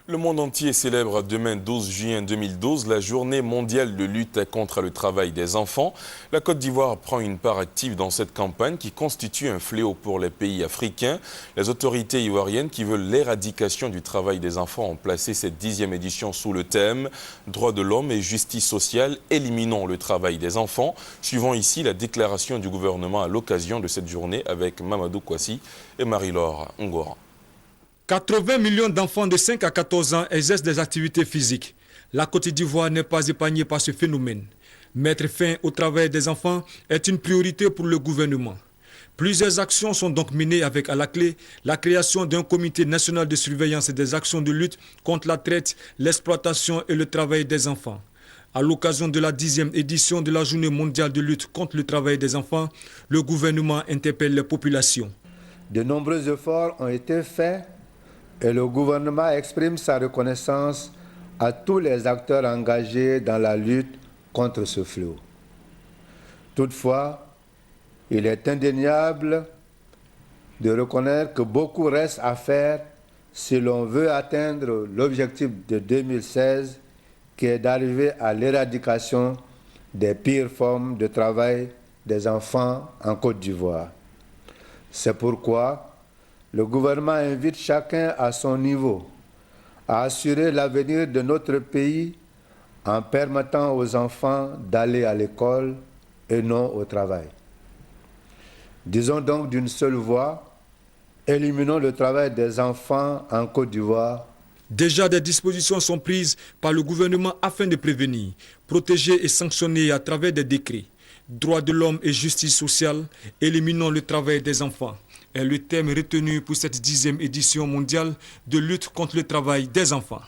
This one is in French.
Le monde entier célèbre demain 12 juin 2012 la journée mondiale de lutte contre le travail des enfants. La Côte d'Ivoire prend une part active dans cette campagne qui constitue un fléau pour les pays africains. Les autorités ivoiriennes qui veulent l'éradication du travail des enfants ont placé cette 10e édition sous le thème « Droits de l'homme et justice sociale, éliminons le travail des enfants ». Suivons ici la déclaration du gouvernement à l'occasion de cette journée avec Mamadou Kouassi et Marie-Laure Ngora. 80 millions d'enfants de 5 à 14 ans exercent des activités physiques. La Côte d'Ivoire n'est pas épargnée par ce phénomène. Mettre fin au travail des enfants est une priorité pour le gouvernement. Plusieurs actions sont donc menées avec à la clé la création d'un comité national de surveillance des actions de lutte contre la traite, l'exploitation et le travail des enfants. À l'occasion de la 10e édition de la Journée mondiale de lutte contre le travail des enfants, le gouvernement interpelle les populations. De nombreux efforts ont été faits et le gouvernement exprime sa reconnaissance à tous les acteurs engagés dans la lutte contre ce fléau. Toutefois, il est indéniable de reconnaître que beaucoup reste à faire si l'on veut atteindre l'objectif de 2016 qui est d'arriver à l'éradication des pires formes de travail des enfants en Côte d'Ivoire. C'est pourquoi le gouvernement invite chacun à son niveau à assurer l'avenir de notre pays en permettant aux enfants d'aller à l'école et non au travail. Disons donc d'une seule voix, éliminons le travail des enfants en Côte d'Ivoire. Déjà, des dispositions sont prises par le gouvernement afin de prévenir, protéger et sanctionner à travers des décrets. Droits de l'homme et justice sociale, éliminons le travail des enfants est le thème retenu pour cette 10e édition mondiale de lutte contre le travail des enfants.